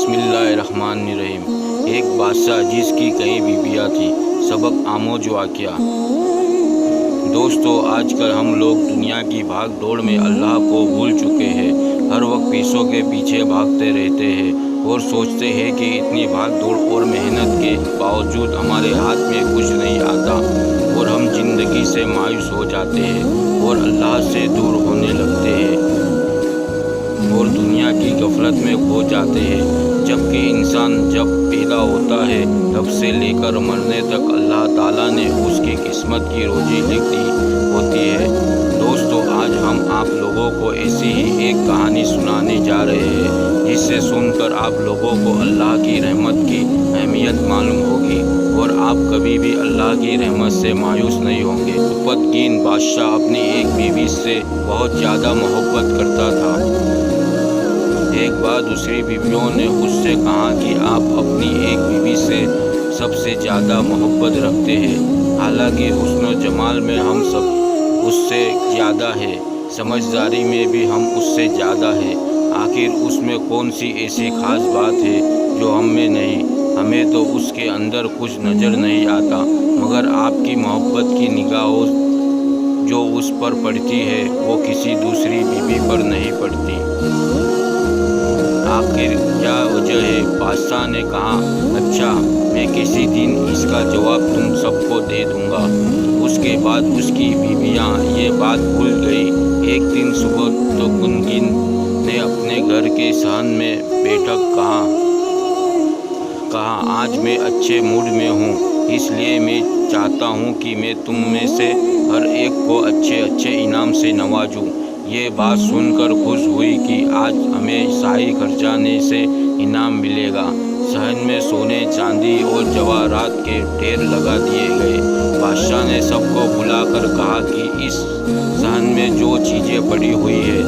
बिस्मिल्लाहिर्रहमानिर्रहीम। एक बादशाह जिसकी कई बीवियाँ थीं। सबक आमोज वाक़या। दोस्तों, आजकल हम लोग दुनिया की भाग दौड़ में अल्लाह को भूल चुके हैं। हर वक्त पैसों के पीछे भागते रहते हैं और सोचते हैं कि इतनी भाग दौड़ और मेहनत के बावजूद हमारे हाथ में कुछ नहीं आता और हम ज़िंदगी से मायूस हो जाते हैं और अल्लाह से दूर होने लगते हैं और दुनिया की गफलत में खो जाते हैं। जबकि इंसान जब पैदा होता है तब से लेकर मरने तक अल्लाह ताला ने उसकी किस्मत की रोजी लिख दी होती है। दोस्तों, आज हम आप लोगों को ऐसी ही एक कहानी सुनाने जा रहे हैं जिससे सुनकर आप लोगों को अल्लाह की रहमत की अहमियत मालूम होगी और आप कभी भी अल्लाह की रहमत से मायूस नहीं होंगे। उपदगीन बादशाह अपनी एक बीवी से बहुत ज़्यादा मोहब्बत करता था। एक बार दूसरी बीवियों ने उससे कहा कि आप अपनी एक बीवी से सबसे ज़्यादा मोहब्बत रखते हैं, हालांकि हुस्न जमाल में हम सब उससे ज़्यादा है, समझदारी में भी हम उससे ज़्यादा है। आखिर उसमें कौन सी ऐसी ख़ास बात है जो हम में नहीं? हमें तो उसके अंदर कुछ नज़र नहीं आता, मगर आपकी मोहब्बत की निगाहों जो उस पर पड़ती है वो किसी दूसरी बीवी पर नहीं पड़ती। आखिर क्या वजह है? बादशाह ने कहा, अच्छा, मैं किसी दिन इसका जवाब तुम सबको दे दूंगा। उसके बाद उसकी बीवियां ये बात भूल गई। एक दिन सुबह तो गुनगिन ने अपने घर के सहन में बैठक कहा, आज मैं अच्छे मूड में हूँ, इसलिए मैं चाहता हूँ कि मैं तुम में से हर एक को अच्छे अच्छे इनाम से नवाजूँ। ये बात सुनकर खुश हुई कि आज हमें शाही खजाने से इनाम मिलेगा। सहन में सोने, चांदी और जवाहरात के ढेर लगा दिए गए। बादशाह ने सबको बुलाकर कहा कि इस सहन में जो चीज़ें पड़ी हुई है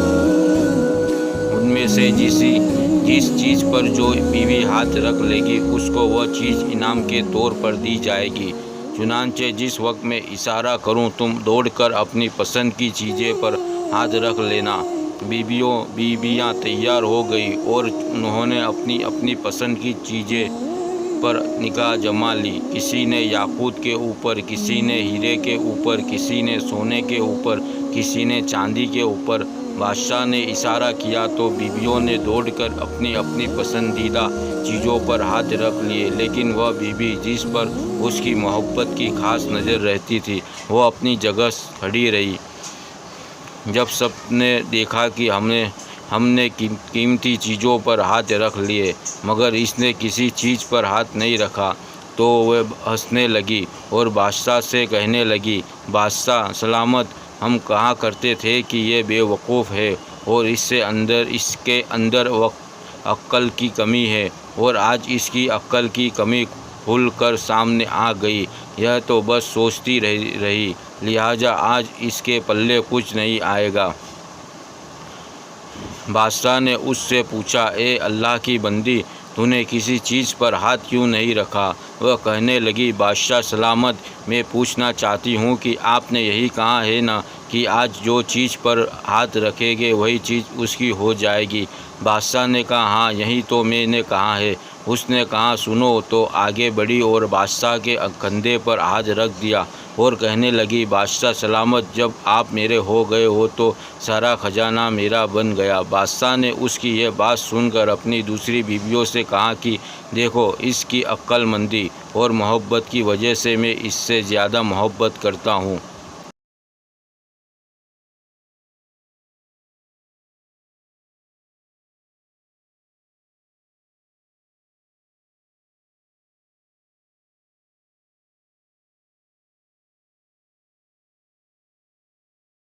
उनमें से जिस चीज़ पर जो बीवी हाथ रख लेगी उसको वह चीज़ इनाम के तौर पर दी जाएगी। चुनांचे जिस वक्त मैं इशारा करूं तुम दौड़कर अपनी पसंद की चीज़ें पर हाथ रख लेना। बीबियाँ तैयार हो गई और उन्होंने अपनी अपनी पसंद की चीज़ें पर निगाह जमा ली। किसी ने याकूत के ऊपर, किसी ने हीरे के ऊपर, किसी ने सोने के ऊपर, किसी ने चांदी के ऊपर। बादशाह ने इशारा किया तो बीबियों ने दौड़कर अपनी अपनी पसंदीदा चीज़ों पर हाथ रख लिए, लेकिन वह बीबी जिस पर उसकी मोहब्बत की खास नज़र रहती थी वह अपनी जगह खड़ी रही। जब सबने देखा कि हमने कीमती चीज़ों पर हाथ रख लिए मगर इसने किसी चीज़ पर हाथ नहीं रखा, तो वह हंसने लगी और बादशाह से कहने लगी, बादशाह सलामत, हम कहा करते थे कि ये बेवकूफ़ है और इसके अंदर अक्ल की कमी है और आज इसकी अक्ल की कमी खुल कर सामने आ गई। यह तो बस सोचती रही, लिहाजा आज इसके पल्ले कुछ नहीं आएगा। बादशाह ने उससे पूछा, ए अल्लाह की बंदी, तूने किसी चीज़ पर हाथ क्यों नहीं रखा? वह कहने लगी, बादशाह सलामत, मैं पूछना चाहती हूँ कि आपने यही कहा है ना कि आज जो चीज़ पर हाथ रखेंगे वही चीज़ उसकी हो जाएगी। बादशाह ने कहा, हाँ, यही तो मैंने कहा है। उसने कहा, सुनो, तो आगे बढ़ी और बादशाह के कंधे पर हाथ रख दिया और कहने लगी, बादशाह सलामत, जब आप मेरे हो गए हो तो सारा खजाना मेरा बन गया। बादशाह ने उसकी यह बात सुनकर अपनी दूसरी बीवियों से कहा कि देखो, इसकी अक्लमंदी और मोहब्बत की वजह से मैं इससे ज़्यादा मोहब्बत करता हूँ।